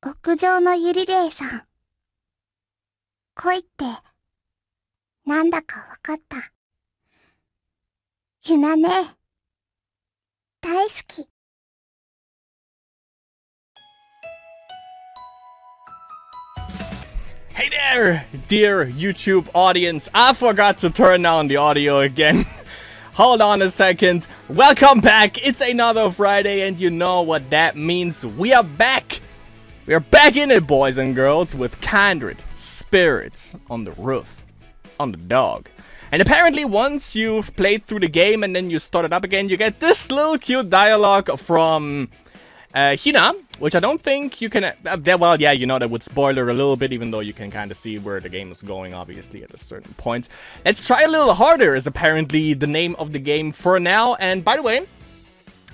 屋上のゆりれいさん。恋って、なんだかわかった。ゆなね、大好き。Hey there, dear YouTube audience. I forgot to turn down the audio again. Hold on a second. Welcome back. It's another Friday and you know what that means. We are back. We are back in it, boys and girls, with Kindred, spirits on the roof, on the dog. And apparently once you've played through the game and then you start it up again, you get this little cute dialogue from Hina, which I don't think you can, well, yeah, you know, that would spoiler a little bit, even though you can kind of see where the game is going, obviously, at a certain point. Let's try a little harder is apparently the name of the game for now. And by the way,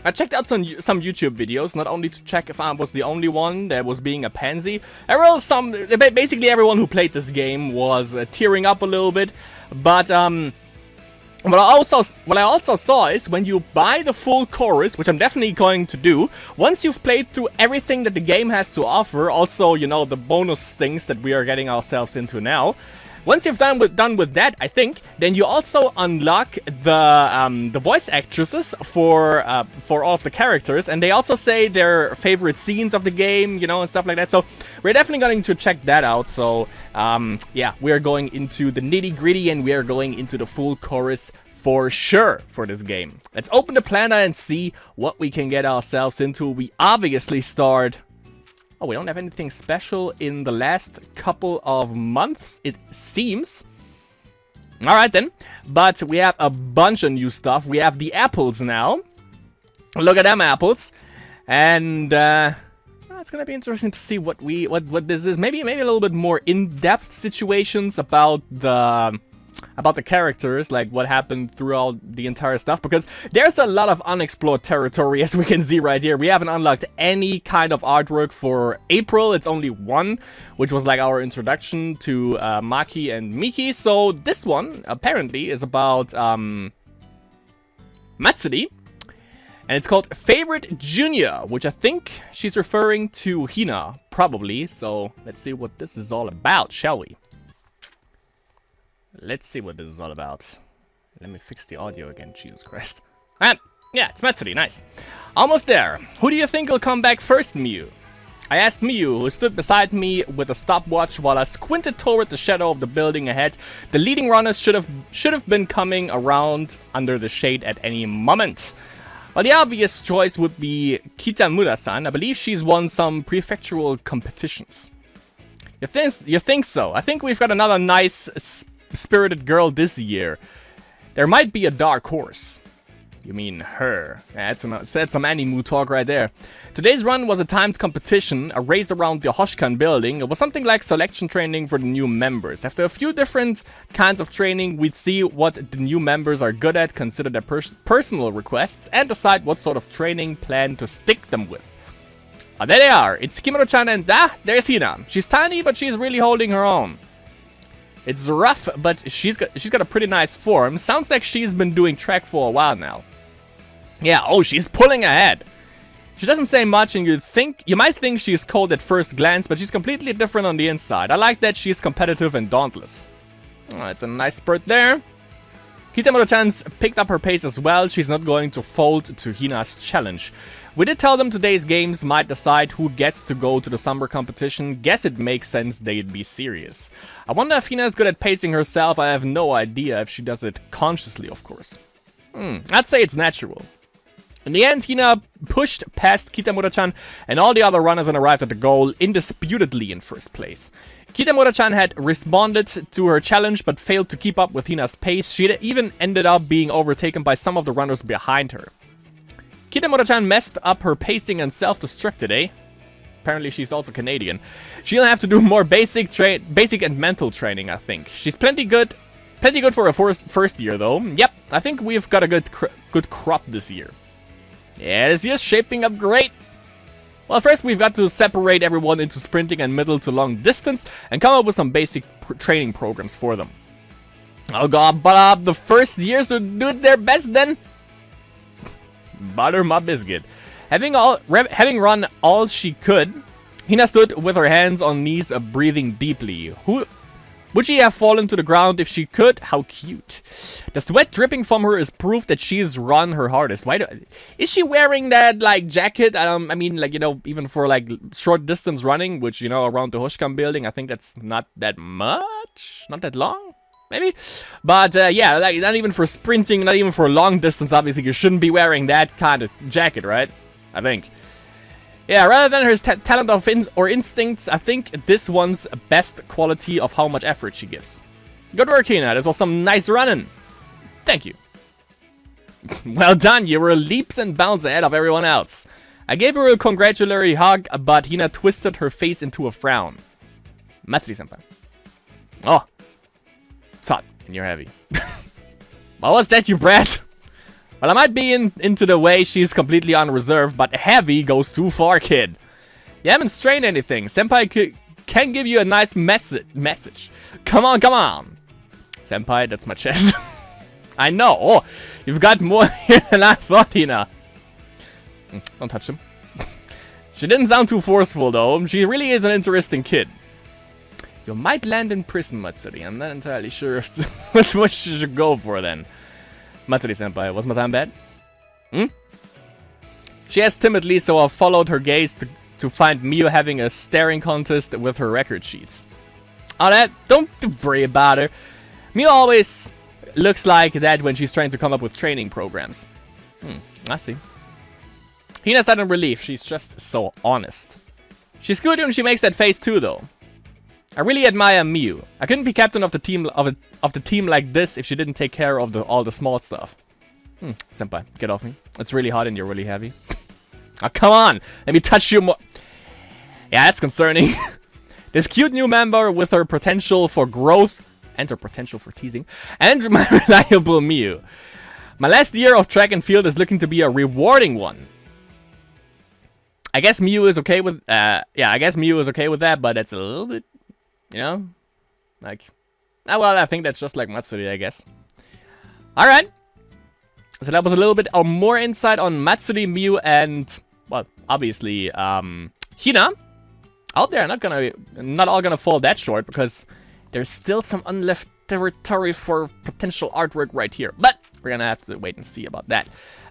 I checked out some YouTube videos, not only to check if I was the only one that was being a pansy. Basically everyone who played this game was tearing up a little bit, but what I also saw is when you buy the full chorus, which I'm definitely going to do, once you've played through everything that the game has to offer, also, you know, the bonus things that we are getting ourselves into now, once you've done with that, I think, then you also unlock the voice actresses for all of the characters, and they also say their favorite scenes of the game, you know, and stuff like that. So we're definitely going to check that out. So yeah, we are going into the nitty-gritty and we are going into the full chorus for sure for this game. Let's open the planner and see what we can get ourselves into. We obviously start. Oh, we don't have anything special in the last couple of months, it seems. Alright then. But we have a bunch of new stuff. We have the apples now. Look at them apples. And it's gonna be interesting to see what this is. Maybe a little bit more in-depth situations about the characters, like what happened throughout the entire stuff, because there's a lot of unexplored territory, as we can see right here. We haven't unlocked any kind of artwork for April. It's only one, which was like our introduction to Maki and Miki. So this one apparently is about Matsuri, and it's called Favorite Junior, which I think she's referring to Hina, probably. So let's see what this is all about, shall we? Let's see what this is all about. Let me fix the audio again, Jesus Christ. And yeah, it's Matsuri, nice. Almost there. Who do you think will come back first, Miyu? I asked Miyu, who stood beside me with a stopwatch while I squinted toward the shadow of the building ahead. The leading runners should have been coming around under the shade at any moment. Well, the obvious choice would be Kitamura-san. I believe she's won some prefectural competitions. You think so? I think we've got another nice spirited girl this year. There might be a dark horse. You mean her? That's some anime talk right there. Today's run was a timed competition, a race around the Hoshkan building. It was something like selection training for the new members. After a few different kinds of training, we'd see what the new members are good at, consider their personal requests, and decide what sort of training plan to stick them with. There they are. It's Kimura-chan and there's Hina. She's tiny, but she's really holding her own. It's rough, but she's got a pretty nice form. Sounds like she's been doing track for a while now. Yeah, oh, she's pulling ahead. She doesn't say much, and you might think she's cold at first glance, but she's completely different on the inside. I like that she's competitive and dauntless. Oh, it's a nice spurt there. Kitamura-chan's picked up her pace as well. She's not going to fold to Hina's challenge. We did tell them today's games might decide who gets to go to the summer competition. Guess it makes sense they'd be serious. I wonder if Hina is good at pacing herself. I have no idea if she does it consciously, of course. I'd say it's natural. In the end, Hina pushed past Kitamura-chan and all the other runners and arrived at the goal, indisputably in first place. Kitamura-chan had responded to her challenge but failed to keep up with Hina's pace. She even ended up being overtaken by some of the runners behind her. Kitamura-chan messed up her pacing and self-destruct today. Apparently she's also Canadian. She'll have to do more basic and mental training, I think. She's plenty good for a first year though. Yep, I think we've got a good crop this year. Yeah, this year's shaping up great. Well, first we've got to separate everyone into sprinting and middle to long distance and come up with some basic training programs for them. Oh god, but the first years should do their best then. Butter my biscuit. Having run all she could, Hina stood with her hands on knees, breathing deeply. Would she have fallen to the ground if she could? How cute. The sweat dripping from her is proof that she's run her hardest. Is she wearing that, like, jacket? I mean, like, you know, even for, like, short distance running, which, you know, around the Hushkam building, I think that's not that much. Not that long, maybe? But, yeah, like, not even for sprinting, not even for long distance, obviously, you shouldn't be wearing that kind of jacket, right? I think. Yeah, rather than her talent or instincts, I think this one's best quality of how much effort she gives. Good work, Hina. This was some nice running. Thank you. Well done. You were leaps and bounds ahead of everyone else. I gave her a congratulatory hug, but Hina twisted her face into a frown. Matsuri-senpai. Oh. It's hot and you're heavy. What was that, you brat? Well, I might be into the way she's completely unreserved, but heavy goes too far, kid. You haven't strained anything. Senpai can give you a nice message. Come on, come on. Senpai, that's my chest. I know. Oh, you've got more here than I thought, Hina. Don't touch him. She didn't sound too forceful, though. She really is an interesting kid. You might land in prison, Matsuri. I'm not entirely sure if that's what you should go for, then. Matsuri-senpai, was my time bad? She asked timidly, so I followed her gaze to find Miyu having a staring contest with her record sheets. Oh, don't worry about her. Miyu always looks like that when she's trying to come up with training programs. I see. Hina said in relief, she's just so honest. She's good when she makes that face too, though. I really admire Miyu. I couldn't be captain of the team like this if she didn't take care of all the small stuff. Senpai, get off me. It's really hot and you're really heavy. Oh, come on. Let me touch you more. Yeah, that's concerning. This cute new member with her potential for growth and her potential for teasing and my reliable Miyu. My last year of track and field is looking to be a rewarding one. I guess Miyu is okay with yeah, I guess Miyu is okay with that, but it's a little bit, you know, like, well, I think that's just like Matsuri, I guess. Alright. So that was a little bit more insight on Matsuri, Miyu, and, well, obviously, Hina. Out there, not all gonna fall that short, because there's still some unleft territory for potential artwork right here. But we're gonna have to wait and see about that.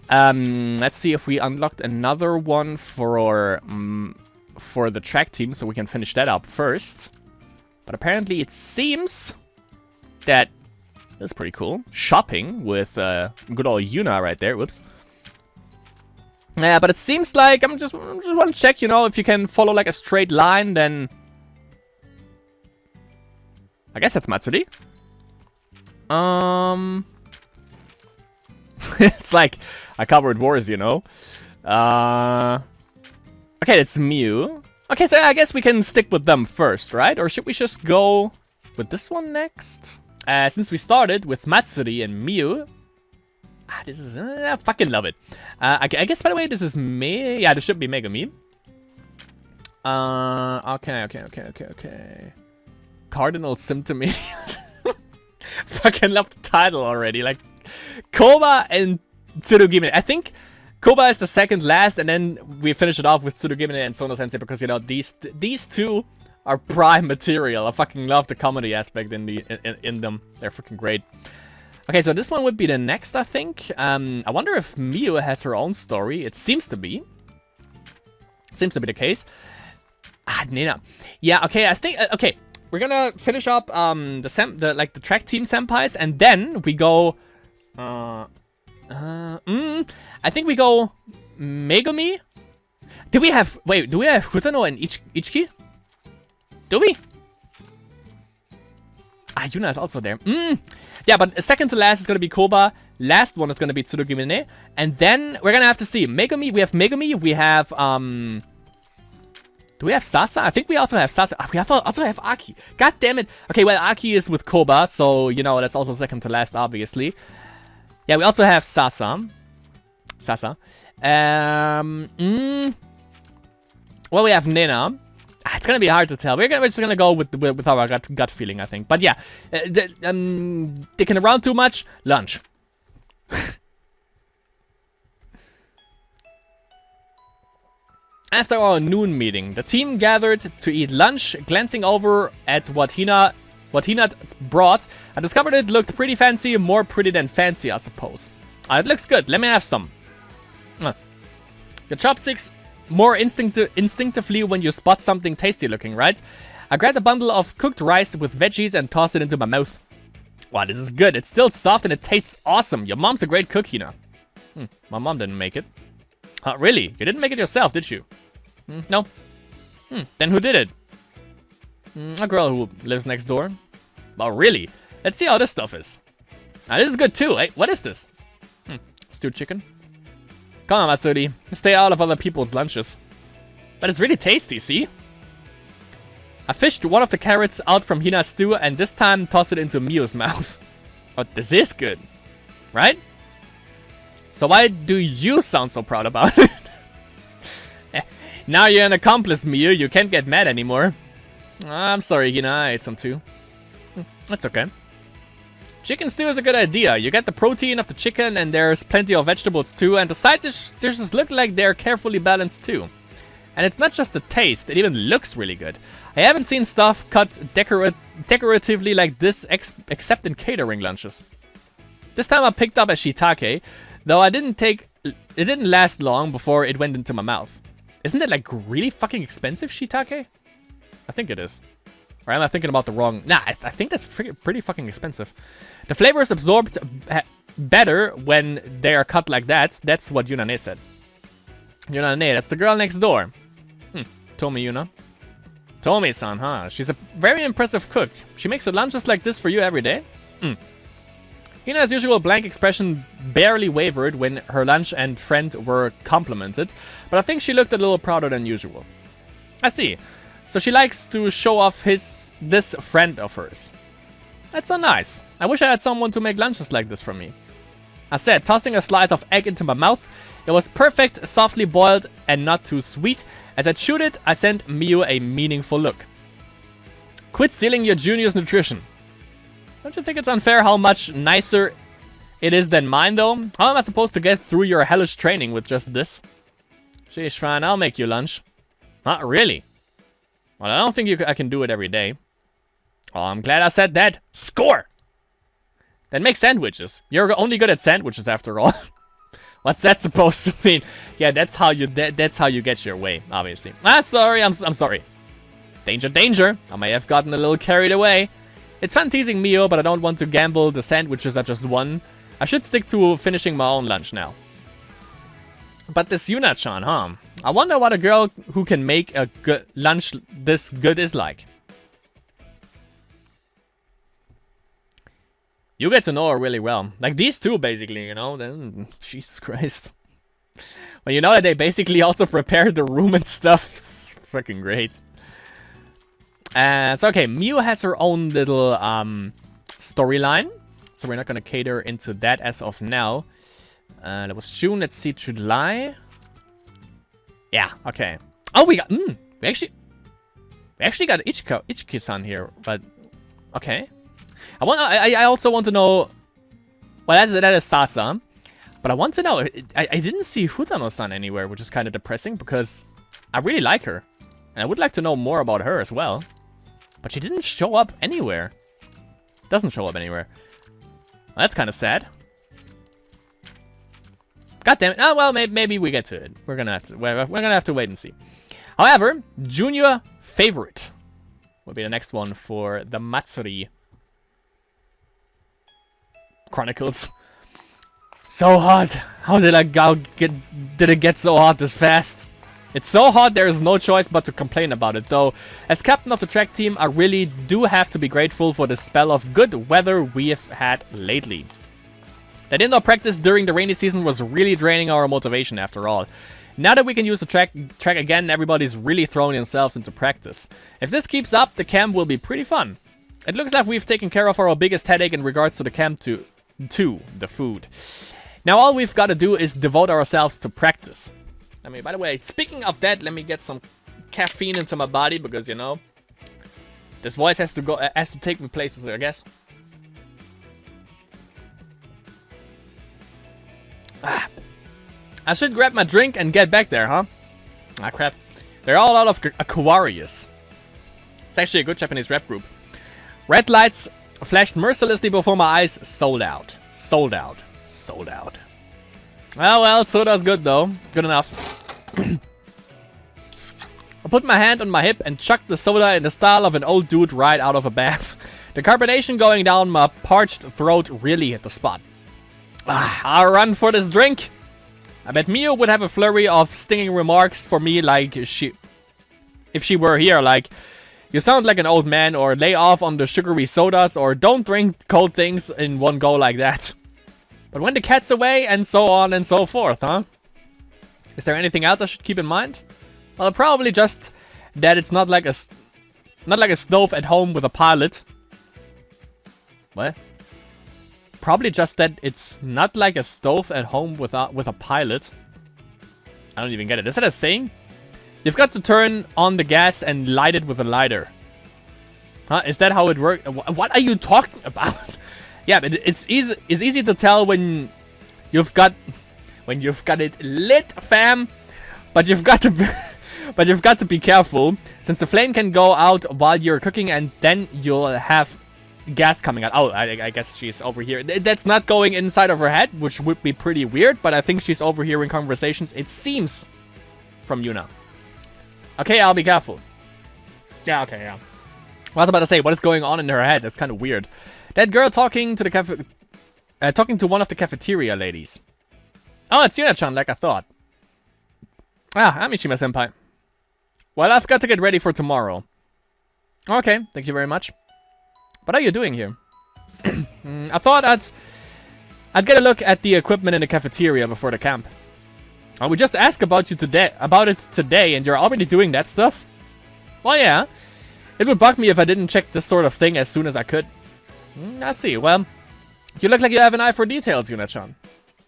Let's see if we unlocked another one for the track team, so we can finish that up first. But apparently it seems that that's pretty cool. Shopping with good old Yuna right there. Whoops. Yeah, but it seems like I just want to check, you know, if you can follow like a straight line, then I guess that's Matsuri. It's like I covered wars, you know. Okay, it's Miyu. Okay, so I guess we can stick with them first, right? Or should we just go with this one next? Since we started with Matsuri and Miyu. This is... I fucking love it. I guess, by the way, this is me. Yeah, this should be Megami. Okay. Cardinal Symptom. Fucking love the title already. Like, Koba and Tsurugimine. I think Koba is the second last, and then we finish it off with Tsurugimine and Sono Sensei because, you know, these two are prime material. I fucking love the comedy aspect in them. They're fucking great. Okay, so this one would be the next, I think. I wonder if Miyu has her own story. It seems to be. Seems to be the case. Nina. Yeah, okay, I think... okay, we're gonna finish up the track team senpais, and then we go... I think we go... Megumi? Do we have... Wait, do we have Futano and Ichiki? Do we? Yuna is also there. Yeah, but second to last is going to be Koba. Last one is going to be Tsurugimine. And then we're going to have to see. Megumi, we have Megumi. We have, do we have Sasa? I think we also have Sasa. We also have Aki. God damn it. Okay, well, Aki is with Koba. So, you know, that's also second to last, obviously. Yeah, we also have Sasa. Well, we have Nina. It's gonna be hard to tell. We're just gonna go with our gut feeling, I think. But yeah, dicking around too much. Lunch. After our noon meeting, the team gathered to eat lunch. Glancing over at what Hina brought, I discovered it looked pretty fancy, more pretty than fancy, I suppose. It looks good. Let me have some. The chopsticks more instinctively when you spot something tasty looking, right? I grabbed a bundle of cooked rice with veggies and tossed it into my mouth. Wow, this is good. It's still soft and it tastes awesome. Your mom's a great cook, Hina. My mom didn't make it. Really? You didn't make it yourself, did you? No. Then who did it? A girl who lives next door. Oh, really? Let's see how this stuff is. This is good too. Hey, what is this? Stewed chicken? Come on, Matsuri. Stay out of other people's lunches. But it's really tasty, see? I fished one of the carrots out from Hina's stew and this time tossed it into Miyu's mouth. Oh, this is good. Right? So why do you sound so proud about it? Now you're an accomplice, Miyu. You can't get mad anymore. I'm sorry, Hina. I ate some too. That's okay. Chicken stew is a good idea. You get the protein of the chicken and there's plenty of vegetables too. And the side dishes look like they're carefully balanced too. And it's not just the taste, it even looks really good. I haven't seen stuff cut decoratively like this except in catering lunches. This time I picked up a shiitake, though it didn't last long before it went into my mouth. Isn't it like really fucking expensive shiitake? I think it is. Or am I thinking about the wrong... Nah, I think that's pretty fucking expensive. The flavor is absorbed better when they are cut like that. That's what Yunane said. Yunane, that's the girl next door. Tomi Yuna. Tomi-san, huh? She's a very impressive cook. She makes her lunches like this for you every day? Hina's usual blank expression barely wavered when her lunch and friend were complimented, but I think she looked a little prouder than usual. I see. So she likes to show off this friend of hers. That's so nice. I wish I had someone to make lunches like this for me. I said, tossing a slice of egg into my mouth. It was perfect, softly boiled and not too sweet. As I chewed it, I sent Miyu a meaningful look. Quit stealing your junior's nutrition. Don't you think it's unfair how much nicer it is than mine, though? How am I supposed to get through your hellish training with just this? Sheesh, fine, I'll make you lunch. Not really. Well, I don't think I can do it every day. Oh, I'm glad I said that. Score! Then make sandwiches. You're only good at sandwiches after all. What's that supposed to mean? Yeah, that's how you get your way, obviously. Sorry, I'm sorry. Danger, danger. I may have gotten a little carried away. It's fun teasing Miyu, but I don't want to gamble the sandwiches I just won. I should stick to finishing my own lunch now. But this Yuna-chan, huh? I wonder what a girl who can make a good lunch this good is like. You get to know her really well. Like these two, basically, you know? Then, Jesus Christ. Well, you know that they basically also prepared the room and stuff. It's freaking great. So, okay, Miyu has her own little storyline. So we're not going to cater into that as of now. That was June. Let's see, July. Yeah, okay. Oh, we actually got Ichiki-san here, but okay. I also want to know. Well, that is Sasa, but I want to know. I didn't see Futano-san anywhere, which is kind of depressing because I really like her, and I would like to know more about her as well. But she didn't show up anywhere. Doesn't show up anywhere. Well, that's kind of sad. God damn it. Oh, well, maybe we get to it. We're gonna have to wait and see. However, Junior Favorite will be the next one for the Matsuri Chronicles. So hot. How did did it get so hot this fast? It's so hot there is no choice but to complain about it, though. As captain of the track team, I really do have to be grateful for the spell of good weather we have had lately. That indoor practice during the rainy season was really draining our motivation after all. Now that we can use the track again, everybody's really throwing themselves into practice. If this keeps up, the camp will be pretty fun. It looks like we've taken care of our biggest headache in regards to the camp to the food. Now all we've got to do is devote ourselves to practice. I mean, by the way, speaking of that, let me get some caffeine into my body because, you know, this voice has to take me places, I guess. I should grab my drink and get back there, huh? Ah, crap. They're all out of Aquarius. It's actually a good Japanese rap group. Red lights flashed mercilessly before my eyes. Sold out. Sold out. Sold out. Well, soda's good though. Good enough. I put my hand on my hip and chucked the soda in the style of an old dude right out of a bath. The carbonation going down my parched throat really hit the spot. I'll run for this drink. I bet Miyu would have a flurry of stinging remarks for me like if she were here, like, you sound like an old man, or lay off on the sugary sodas, or don't drink cold things in one go like that. But when the cat's away, and so on and so forth, huh? Is there anything else I should keep in mind? Well, probably just that it's not like a stove at home with a pilot. What? Probably just that it's not like a stove at home with a pilot. I don't even get it. Is that a saying? You've got to turn on the gas and light it with a lighter. Huh? Is that how it works? What are you talking about? Yeah, but it's easy to tell when you've got it lit, fam. But you've got to be careful, since the flame can go out while you're cooking, and then you'll have gas coming out. Oh, I guess she's over here. That's not going inside of her head, which would be pretty weird, but I think she's overhearing conversations, it seems, from Yuna. Okay, I'll be careful. Yeah, okay, yeah. I was about to say, what is going on in her head? That's kind of weird. That girl talking to the one of the cafeteria ladies. Oh, it's Yuna-chan, like I thought. Amishima-senpai. Well, I've got to get ready for tomorrow. Okay, thank you very much. What are you doing here? I thought I'd get a look at the equipment in the cafeteria before the camp. We just asked about it today, and you're already doing that stuff? Well, yeah. It would bug me if I didn't check this sort of thing as soon as I could. I see. Well, you look like you have an eye for details, Yuna-chan.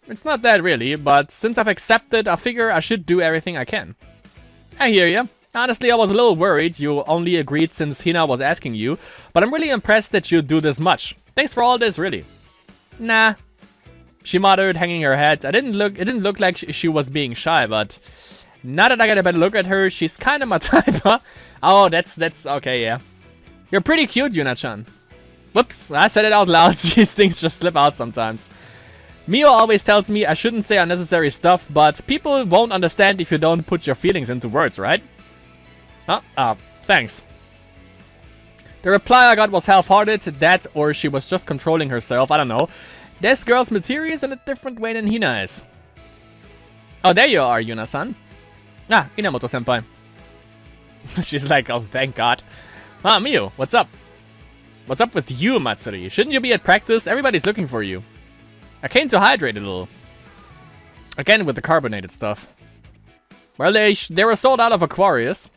It's not that really, but since I've accepted, I figure I should do everything I can. I hear ya. Honestly, I was a little worried you only agreed since Hina was asking you, but I'm really impressed that you do this much. Thanks for all this, really. Nah. She muttered, hanging her head. It didn't look like she was being shy, but now that I get a better look at her, she's kind of my type, huh? Oh, that's okay, yeah. You're pretty cute, Yuna-chan. Whoops, I said it out loud. These things just slip out sometimes. Miyu always tells me I shouldn't say unnecessary stuff, but people won't understand if you don't put your feelings into words, right? Huh? Thanks. The reply I got was half-hearted, that or she was just controlling herself, I don't know. This girl's material is in a different way than Hina is. Oh, there you are, Yuna-san. Inamoto-senpai. She's like, oh, thank God. Miyu, what's up? What's up with you, Matsuri? Shouldn't you be at practice? Everybody's looking for you. I came to hydrate a little. Again with the carbonated stuff. Well, they were sold out of Aquarius.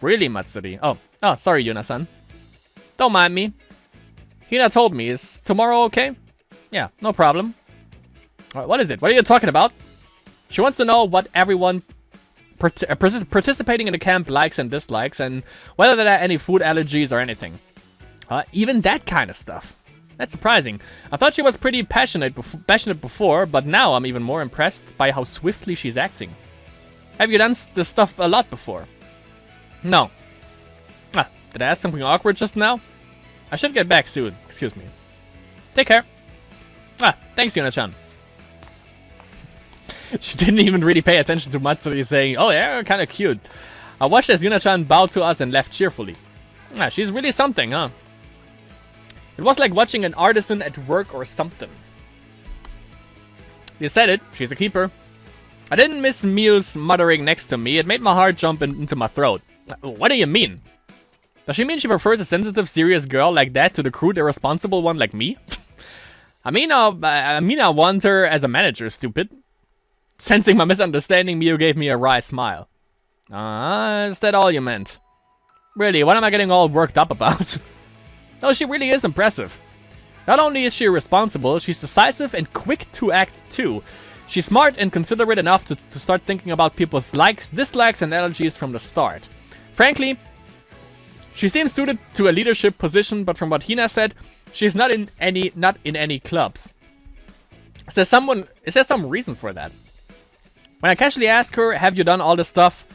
Really, Matsuri? Oh, sorry, Yuna-san. Don't mind me. Hina told me. Is tomorrow okay? Yeah, no problem. What is it? What are you talking about? She wants to know what everyone participating in the camp likes and dislikes, and whether there are any food allergies or anything. Even that kind of stuff. That's surprising. I thought she was pretty passionate before, but now I'm even more impressed by how swiftly she's acting. Have you done this stuff a lot before? No. Did I ask something awkward just now? I should get back soon. Excuse me. Take care. Thanks, Yuna-chan. She didn't even really pay attention to Matsuri saying, oh yeah, kind of cute. I watched as Yuna-chan bowed to us and left cheerfully. She's really something, huh? It was like watching an artisan at work or something. You said it, she's a keeper. I didn't miss Miyu's muttering next to me. It made my heart jump into my throat. What do you mean? Does she mean she prefers a sensitive, serious girl like that to the crude, irresponsible one like me? I mean, I want her as a manager, stupid. Sensing my misunderstanding, Miyu gave me a wry smile. Is that all you meant? Really, what am I getting all worked up about? Oh, she really is impressive. Not only is she responsible, she's decisive and quick to act too. She's smart and considerate enough to start thinking about people's likes, dislikes, and allergies from the start. Frankly, she seems suited to a leadership position, but from what Hina said, she's not in any clubs. Is there some reason for that? When I casually ask her, have you done all this stuff?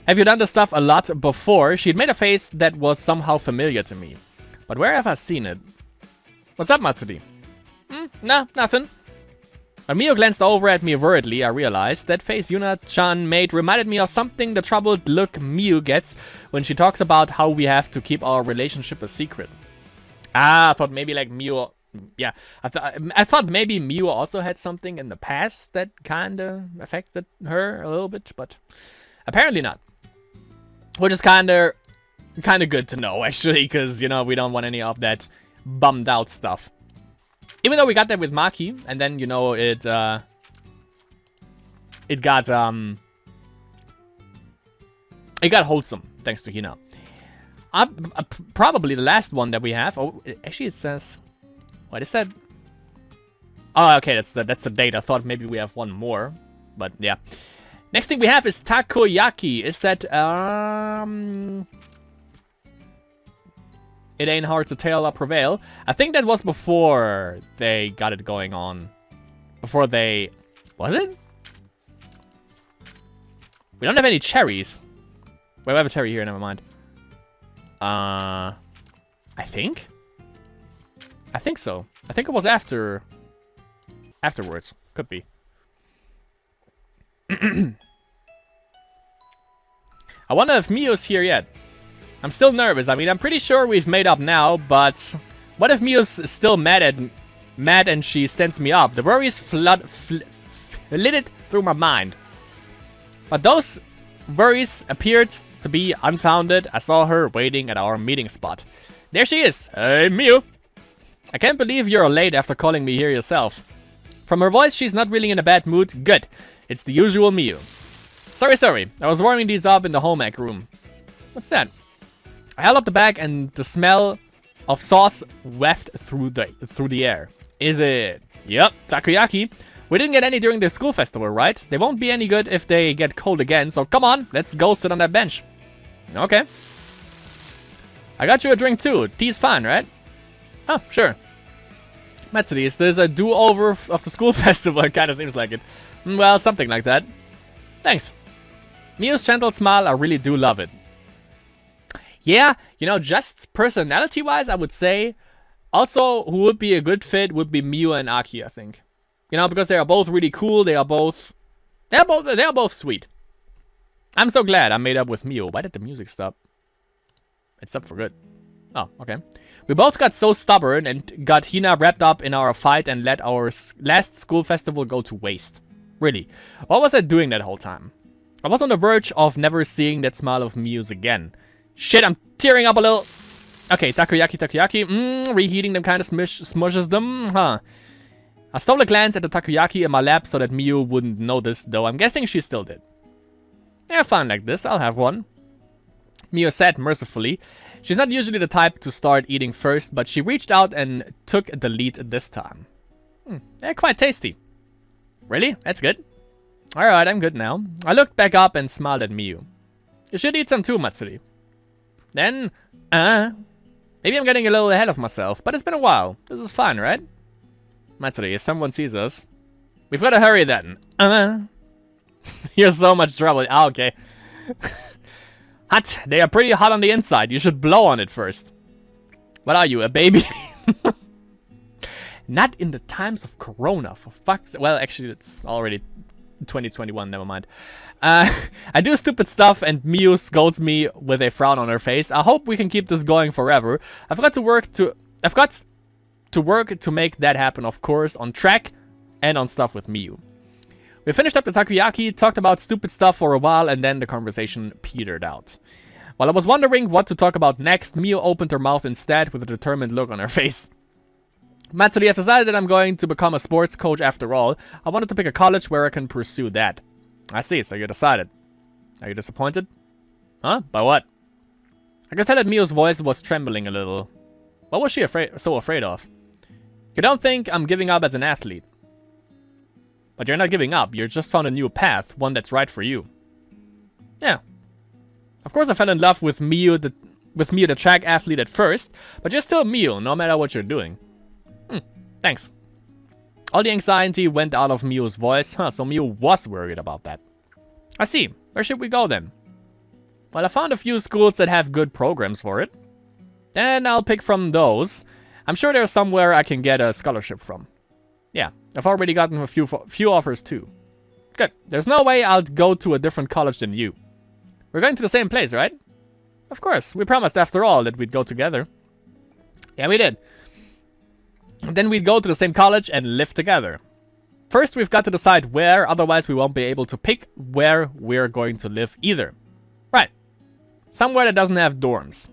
Have you done this stuff a lot before? She'd made a face that was somehow familiar to me. But where have I seen it? What's up, Matsuri? No, nothing. When Miyu glanced over at me avertedly, I realized that face Yuna-chan made reminded me of something the troubled look Miyu gets when she talks about how we have to keep our relationship a secret. Ah, I thought maybe like Miyu... Yeah, I thought maybe Miyu also had something in the past that kinda affected her a little bit, but apparently not. Which is kinda good to know, actually, because, you know, we don't want any of that bummed out stuff. Even though we got that with Maki, and then, you know, it got, wholesome, thanks to Hina. Probably the last one that we have. Oh, actually it says... What is that? Oh, okay, that's the date. I thought maybe we have one more, but yeah. Next thing we have is takoyaki. Is that It ain't hard to tell or prevail. I think that was before they got it going on. Before they... Was it? We don't have any cherries. Wait, we have a cherry here, never mind. I think so. I think it was afterwards. Could be. I wonder if Miyu's here yet. I'm still nervous. I mean, I'm pretty sure we've made up now, but what if Miyu's still mad and she stands me up? The worries flitted through my mind. But those worries appeared to be unfounded. I saw her waiting at our meeting spot. There she is. Hey, Miyu. I can't believe you're late after calling me here yourself. From her voice, she's not really in a bad mood. Good. It's the usual Miyu. Sorry. I was warming these up in the home ec room. What's that? I held up the bag and the smell of sauce wafted through the air. Is it? Yep, takoyaki. We didn't get any during the school festival, right? They won't be any good if they get cold again, so come on, let's go sit on that bench. Okay. I got you a drink too. Tea's fine, right? Oh, sure. Matsuri, is this a do-over of the school festival? It kinda seems like it. Well, something like that. Thanks. Miyu's gentle smile, I really do love it. Yeah, you know, just personality-wise, I would say. Also, who would be a good fit would be Miyu and Aki, I think. You know, because they are both really cool. They are both sweet. I'm so glad I made up with Miyu. Why did the music stop? It stopped for good. Oh, okay. We both got so stubborn and got Hina wrapped up in our fight and let our last school festival go to waste. Really. What was I doing that whole time? I was on the verge of never seeing that smile of Miyu's again. Shit, I'm tearing up a little. Okay, takoyaki. Reheating them kind of smushes them, huh? I stole a glance at the takoyaki in my lap so that Miyu wouldn't notice, though I'm guessing she still did. Yeah, fine like this, I'll have one. Miyu said mercifully. She's not usually the type to start eating first, but she reached out and took the lead this time. They're quite tasty. Really? That's good. Alright, I'm good now. I looked back up and smiled at Miyu. You should eat some too, Matsuri. Then, maybe I'm getting a little ahead of myself, but it's been a while. This is fine, right? Matsuri, if someone sees us, we've got to hurry then. You're so much trouble. Ah, okay. Hot. They are pretty hot on the inside. You should blow on it first. What are you, a baby? Not in the times of Corona, for fuck's sake. Well, actually, it's already 2021, never mind. I do stupid stuff and Miyu scolds me with a frown on her face. I hope we can keep this going forever. I've got to work to make that happen, of course, on track and on stuff with Miyu. We finished up the takoyaki, talked about stupid stuff for a while, and then the conversation petered out. While I was wondering what to talk about next, Miyu opened her mouth instead with a determined look on her face. Matsuri, I've decided that I'm going to become a sports coach after all. I wanted to pick a college where I can pursue that. I see, so you decided. Are you disappointed? Huh? By what? I could tell that Miyu's voice was trembling a little. What was she so afraid of? You don't think I'm giving up as an athlete. But you're not giving up, you just found a new path, one that's right for you. Yeah. Of course I fell in love with Miyu, the track athlete at first, but you're still Miyu, no matter what you're doing. Thanks. All the anxiety went out of Miyu's voice, so Miyu was worried about that. I see. Where should we go then? Well, I found a few schools that have good programs for it. And I'll pick from those. I'm sure there's somewhere I can get a scholarship from. Yeah, I've already gotten a few offers too. Good. There's no way I'll go to a different college than you. We're going to the same place, right? Of course. We promised after all that we'd go together. Yeah, we did. And then we'd go to the same college and live together. First, we've got to decide where, otherwise we won't be able to pick where we're going to live either. Right. Somewhere that doesn't have dorms.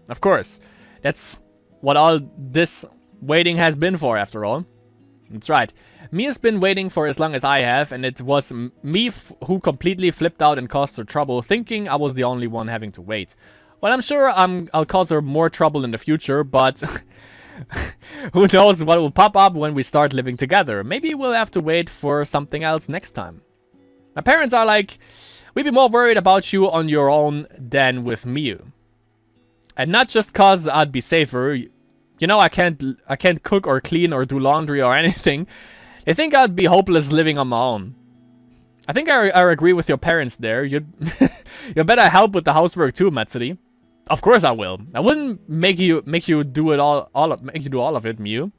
Of course. That's what all this waiting has been for, after all. That's right. Miyu's been waiting for as long as I have, and it was me who completely flipped out and caused her trouble, thinking I was the only one having to wait. Well, I'm sure I'll cause her more trouble in the future, but who knows what will pop up when we start living together. Maybe we'll have to wait for something else next time. My parents are like, we'd be more worried about you on your own than with Miyu. And not just cause I'd be safer. You know, I can't cook or clean or do laundry or anything. They think I'd be hopeless living on my own. I think I agree with your parents there. You better help with the housework too, Matsuri. Of course I will. I wouldn't make you do it all of it, Miyu.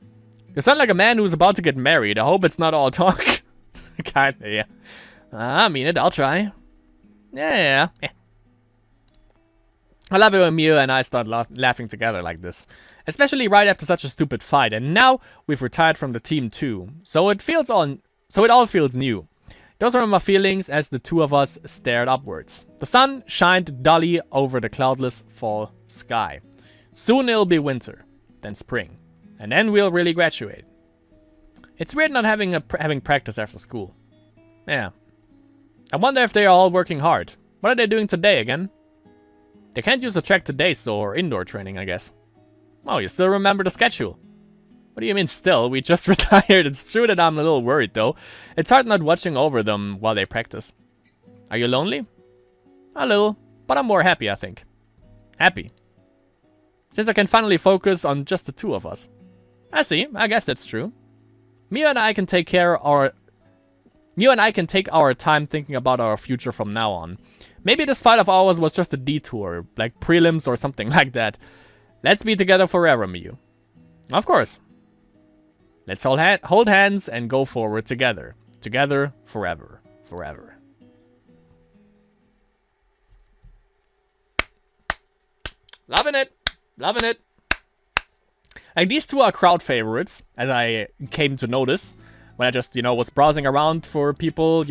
You sound like a man who's about to get married. I hope it's not all talk. Kinda, yeah. I mean it. I'll try. Yeah. I love it when Miyu and I start laughing together like this. Especially right after such a stupid fight. And now we've retired from the team too. So it all feels new. Those are my feelings as the two of us stared upwards. The sun shined dully over the cloudless fall sky. Soon it'll be winter, then spring, and then we'll really graduate. It's weird not having practice after school. Yeah. I wonder if they are all working hard. What are they doing today again? They can't use a track today, so or indoor training, I guess. Oh, you still remember the schedule? What do you mean still? We just retired. It's true that I'm a little worried though. It's hard not watching over them while they practice. Are you lonely? A little, but I'm more happy, I think. Happy. Since I can finally focus on just the two of us. I see, I guess that's true. Miyu and I can take our time thinking about our future from now on. Maybe this fight of ours was just a detour, like prelims or something like that. Let's be together forever, Miyu. Of course. Let's hold hands and go forward together. Together forever. Forever. Loving it. Loving it. Like, these two are crowd favorites, as I came to notice. When I just, was browsing around for people,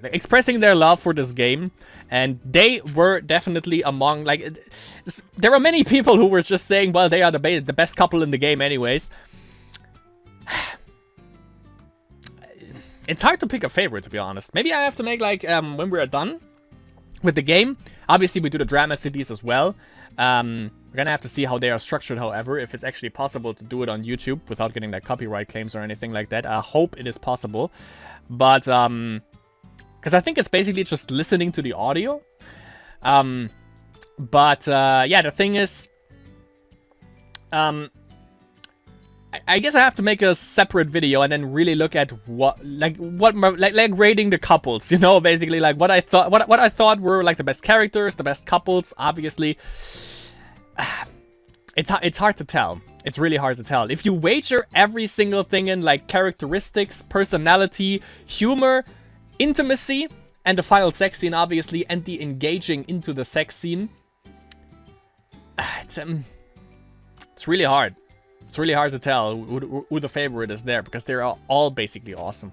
expressing their love for this game. And they were definitely among, there are many people who were just saying, well, they are the best couple in the game anyways. It's hard to pick a favorite, to be honest. Maybe I have to make, when we're done with the game. Obviously, we do the drama cities as well. We're gonna have to see how they are structured, however, if it's actually possible to do it on YouTube without getting copyright claims or anything like that. I hope it is possible. But, because I think it's basically just listening to the audio. Yeah, the thing is, I guess I have to make a separate video and then really look at what rating the couples, basically what I thought were the best characters, the best couples. Obviously, it's hard to tell. It's really hard to tell. If you wager every single thing in characteristics, personality, humor, intimacy, and the final sex scene, obviously, and the engaging into the sex scene, it's really hard. It's really hard to tell who the favorite is there, because they're all basically awesome.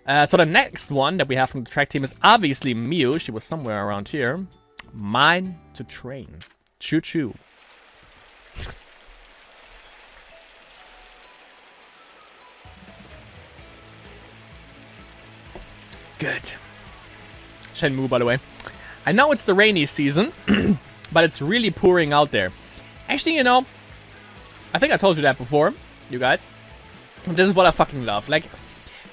So the next one that we have from the track team is obviously Miyu. She was somewhere around here. Mine to train. Choo choo. Good. Shenmue, by the way. I know it's the rainy season, but it's really pouring out there. Actually, I think I told you that before, you guys. This is what I fucking love.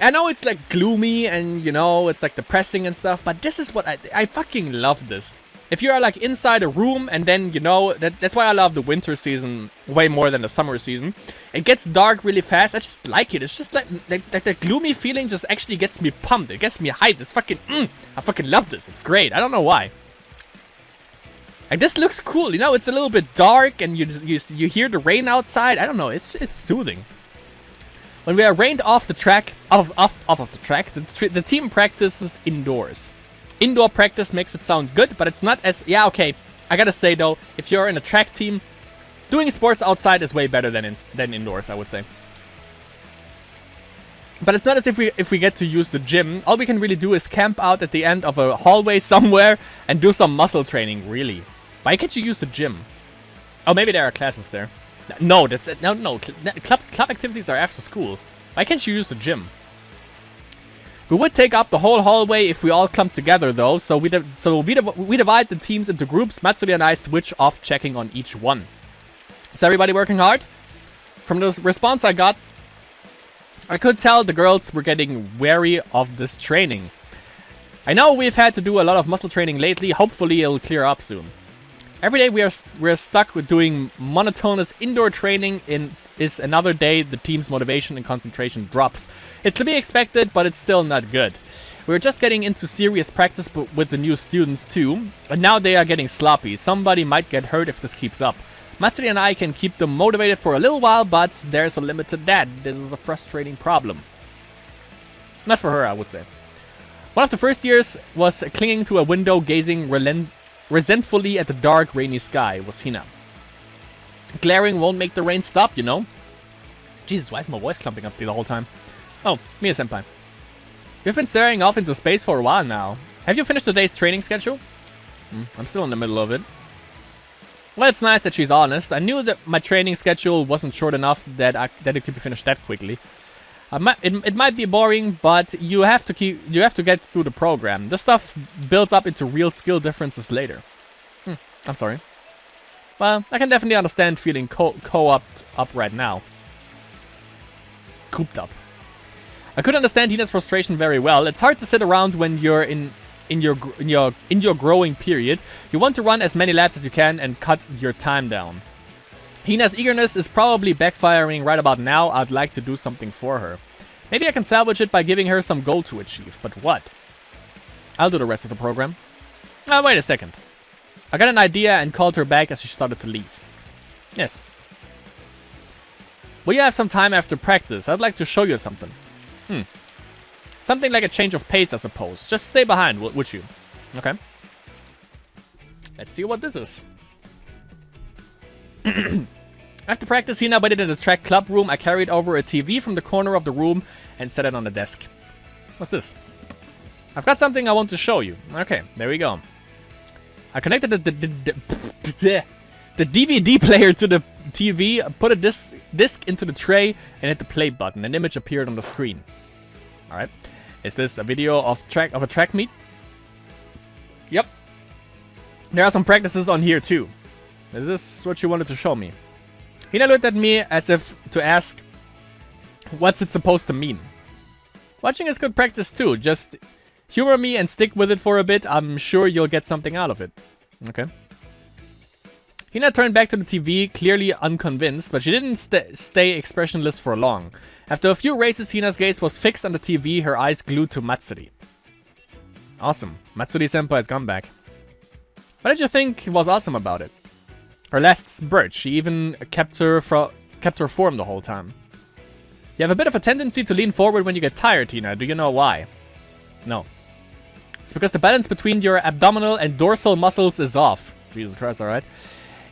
I know it's gloomy and, it's depressing and stuff, but this is what I fucking love this. If you are inside a room and then, that's why I love the winter season way more than the summer season. It gets dark really fast. I just like it. It's just that gloomy feeling just actually gets me pumped. It gets me hyped. It's fucking, I fucking love this. It's great. I don't know why. Like, this looks cool, you know, it's a little bit dark and you hear the rain outside. I don't know, it's soothing. When we are rained off the track, off the track, the team practices indoors. Indoor practice makes it sound good, but it's not as... Yeah, okay, I gotta say though, if you're in a track team, doing sports outside is way better than indoors, I would say. But it's not as if we get to use the gym. All we can really do is camp out at the end of a hallway somewhere and do some muscle training, really. Why can't you use the gym? Oh, maybe there are classes there. No, that's it. No. Club activities are after school. Why can't you use the gym? We would take up the whole hallway if we all clump together, though. So we divide the teams into groups. Matsuri and I switch off checking on each one. Is everybody working hard? From the response I got, I could tell the girls were getting wary of this training. I know we've had to do a lot of muscle training lately. Hopefully it'll clear up soon. Every day we're stuck with doing monotonous indoor training. Is another day the team's motivation and concentration drops. It's to be expected, but it's still not good. We're just getting into serious practice with the new students too, and now they are getting sloppy. Somebody might get hurt if this keeps up. Matsuri and I can keep them motivated for a little while, but there's a limit to that. This is a frustrating problem. Not for her, I would say. One of the first years was clinging to a window, gazing resentfully at the dark, rainy sky, was Hina. Glaring won't make the rain stop, you know? Jesus, why is my voice clumping up the whole time? Oh, Miyu-senpai. We've been staring off into space for a while now. Have you finished today's training schedule? I'm still in the middle of it. Well, it's nice that she's honest. I knew that my training schedule wasn't short enough that it could be finished that quickly. It might be boring, but you have to get through the program. This stuff builds up into real skill differences later. I'm sorry. Well, I can definitely understand feeling co-opted up right now. Cooped up. I could understand Hina's frustration very well. It's hard to sit around when you're in your growing period. You want to run as many laps as you can and cut your time down. Hina's eagerness is probably backfiring right about now. I'd like to do something for her. Maybe I can salvage it by giving her some goal to achieve, but what? I'll do the rest of the program. Wait a second. I got an idea and called her back as she started to leave. Yes. Will you have some time after practice? I'd like to show you something. Something like a change of pace, I suppose. Just stay behind, would you? Okay. Let's see what this is. After practice, Hina waited in the track club room. I carried over a TV from the corner of the room and set it on the desk. What's this? I've got something I want to show you. Okay, there we go. I connected the DVD player to the TV, put a disc into the tray, and hit the play button. An image appeared on the screen. Alright. Is this a video of a track meet? Yep. There are some practices on here too. Is this what you wanted to show me? Hina looked at me as if to ask, what's it supposed to mean? Watching is good practice too. Just humor me and stick with it for a bit. I'm sure you'll get something out of it. Okay. Hina turned back to the TV, clearly unconvinced, but she didn't stay expressionless for long. After a few races, Hina's gaze was fixed on the TV, her eyes glued to Matsuri. Awesome. Matsuri-senpai's come back. What did you think was awesome about it? Her last spurt, she even kept her form the whole time. You have a bit of a tendency to lean forward when you get tired, Hina. Do you know why? No. It's because the balance between your abdominal and dorsal muscles is off. Jesus Christ, alright.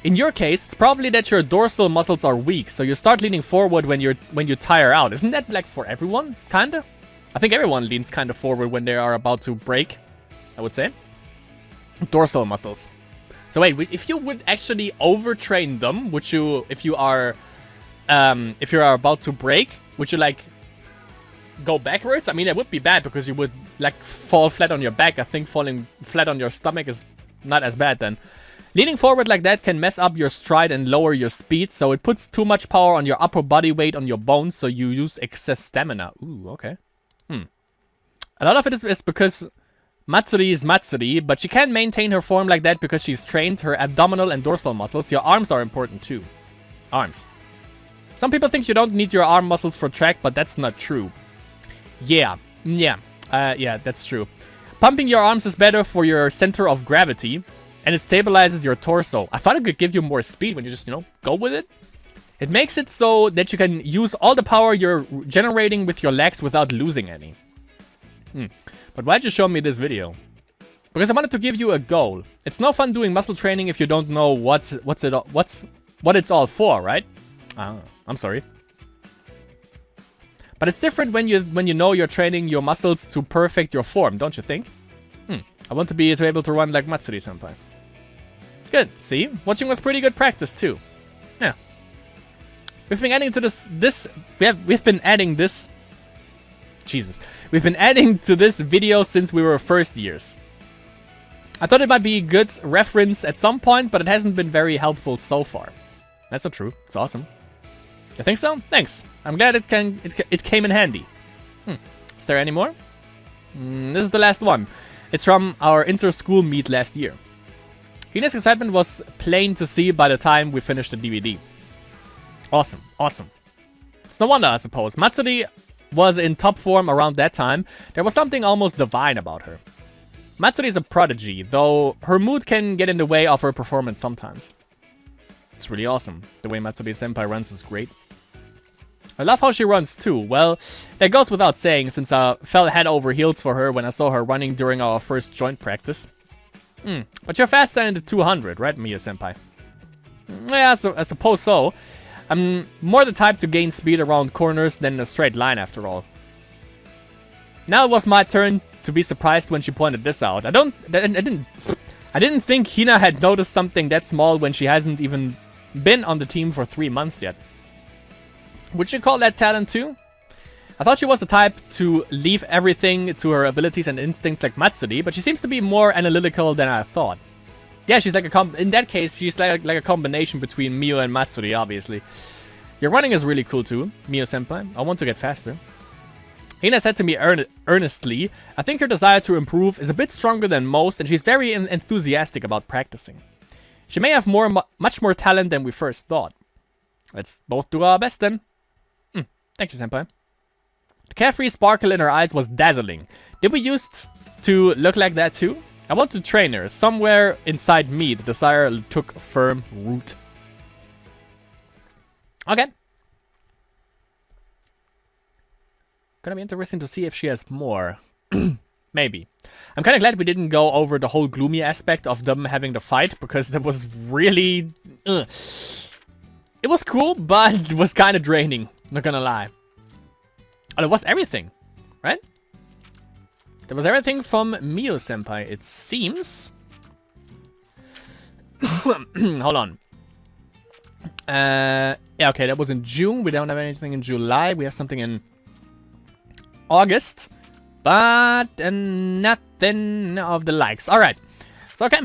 In your case, it's probably that your dorsal muscles are weak, so you start leaning forward when you tire out. Isn't that like for everyone? Kinda? I think everyone leans kind of forward when they are about to break, I would say. Dorsal muscles. So wait, if you would actually overtrain them, would you, if you are about to break, would you like go backwards? I mean, it would be bad because you would like fall flat on your back. I think falling flat on your stomach is not as bad then. Leaning forward like that can mess up your stride and lower your speed, so it puts too much power on your upper body weight on your bones, so you use excess stamina. Ooh, okay. A lot of it is because Matsuri is Matsuri, but she can't maintain her form like that because she's trained her abdominal and dorsal muscles. Your arms are important too. Arms. Some people think you don't need your arm muscles for track, but that's not true. Yeah, that's true. Pumping your arms is better for your center of gravity. and it stabilizes your torso. I thought it could give you more speed when you just, you know, go with it. It makes it so that you can use all the power you're generating with your legs without losing any. But why'd you show me this video? Because I wanted to give you a goal. It's no fun doing muscle training if you don't know what it's all for, right? I'm sorry. But it's different when you know you're training your muscles to perfect your form, don't you think? I want to be able to run like Matsuri senpai. Good. See, watching was pretty good practice too. Yeah. We've been adding to we've been adding this. Jesus, we've been adding to this video since we were first years. I thought it might be a good reference at some point, but it hasn't been very helpful so far. That's not true. It's awesome. You think so? Thanks. I'm glad it came in handy. Is there any more? This is the last one. It's from our inter-school meet last year. Hina's excitement was plain to see by the time we finished the DVD. Awesome. Awesome. It's no wonder, I suppose. Matsuri was in top form around that time. There was something almost divine about her. Matsuri is a prodigy, though her mood can get in the way of her performance sometimes. It's really awesome. The way Matsuri senpai runs is great. I love how she runs too. Well, that goes without saying since I fell head over heels for her when I saw her running during our first joint practice. But you're faster in the 200, right, Miyu senpai? Yeah, I suppose so. I'm more the type to gain speed around corners than in a straight line after all. Now it was my turn to be surprised when she pointed this out. I didn't think Hina had noticed something that small when she hasn't even been on the team for 3 months yet. Would you call that talent too? I thought she was the type to leave everything to her abilities and instincts like Matsuri, but she seems to be more analytical than I thought. Yeah, she's like in that case, she's like a combination between Miyu and Matsuri, obviously. Your running is really cool too, Miyu-senpai. I want to get faster. Hina said to me earnestly, I think her desire to improve is a bit stronger than most, and she's very enthusiastic about practicing. She may have much more talent than we first thought. Let's both do our best then. Thank you, senpai. The carefree sparkle in her eyes was dazzling. Did we used to look like that too? I want to train her. Somewhere inside me, the desire took firm root. Okay. Gonna be interesting to see if she has more. Maybe. I'm kind of glad we didn't go over the whole gloomy aspect of them having the fight, because that was really... It was cool, but it was kind of draining. Not gonna lie. Oh, it was everything, right? There was everything from Miyu-senpai, it seems. Hold on. Yeah, okay, that was in June. We don't have anything in July. We have something in August. But nothing of the likes. Alright. So, okay.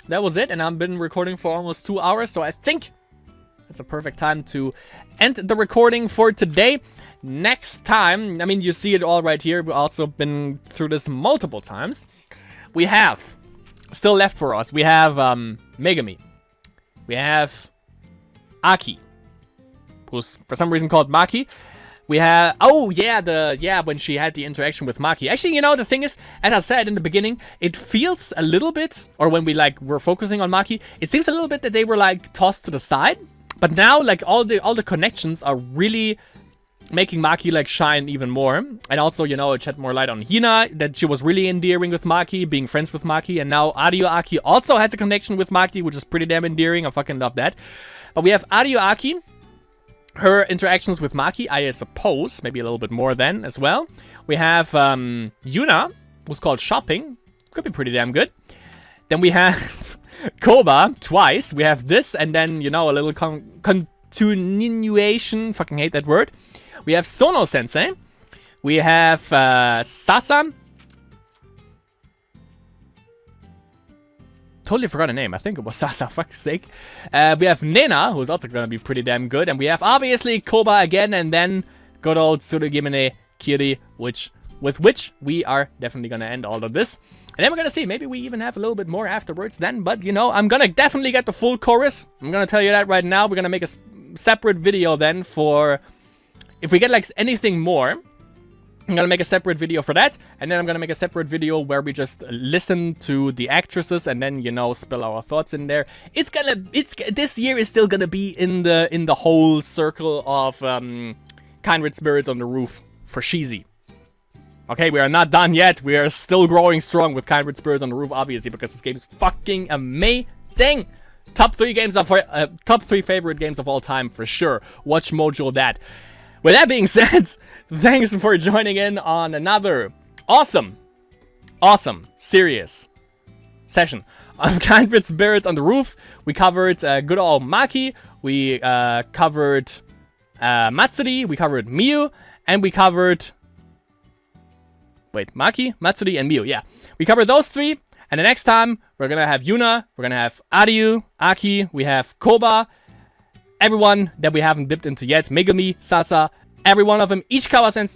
That was it. And I've been recording for almost 2 hours. So, I think it's a perfect time to end the recording for today. Next time, I mean, you see it all right here. We've also been through this multiple times. We have, still left for us, we have Megami. We have Aki, who's for some reason called Maki. We have, oh yeah, when she had the interaction with Maki. Actually, you know, the thing is, as I said in the beginning, it feels a little bit, or when we were focusing on Maki, it seems a little bit that they were tossed to the side. But now, all the connections are really making Maki shine even more. And also, you know, it shed more light on Hina, that she was really endearing with Maki, being friends with Maki. And now Ario Aki also has a connection with Maki, which is pretty damn endearing. I fucking love that. But we have Ario Aki, her interactions with Maki, I suppose, maybe a little bit more then as well. We have Yuna, who's called Shopping. Could be pretty damn good. Then we have Koba twice. We have this, and then, you know, a little continuation. Fucking hate that word. We have Sono Sensei. We have Sasa. Totally forgot her name. I think it was Sasa, fuck's sake. We have Nena, who's also gonna be pretty damn good. And we have obviously Koba again, and then good old Tsurugimine Kiri, with which we are definitely gonna end all of this. And then we're gonna see, maybe we even have a little bit more afterwards then, but you know, I'm gonna definitely get the full chorus. I'm gonna tell you that right now. We're gonna make a separate video then for, if we get anything more, I'm gonna make a separate video for that, and then I'm gonna make a separate video where we just listen to the actresses and then, you know, spill our thoughts in there. This year is still gonna be in the whole circle of Kindred Spirits on the Roof for Sheezy. Okay, we are not done yet. We are still growing strong with Kindred Spirits on the Roof, obviously, because this game is fucking amazing. Top 3 favorite games of all time for sure. Watch Mojo that. With that being said, thanks for joining in on another awesome, serious session of Kindred Spirits on the Roof. We covered good old Maki, we covered Matsuri, we covered Miyu, and we covered... Wait, Maki, Matsuri, and Miyu, yeah. We covered those 3, and the next time, we're gonna have Yuna, we're gonna have Aryu, Aki, we have Koba, everyone that we haven't dipped into yet, Megumi, Sasa, every one of them, Ichikawa-san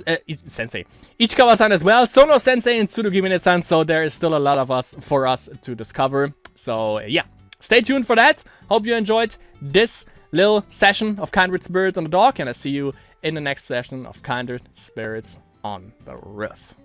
as well, Sono-sensei and Tsurugimine-san, so there is still a lot of us for us to discover. So yeah, stay tuned for that. Hope you enjoyed this little session of Kindred Spirits on the Dock, and I see you in the next session of Kindred Spirits on the Roof.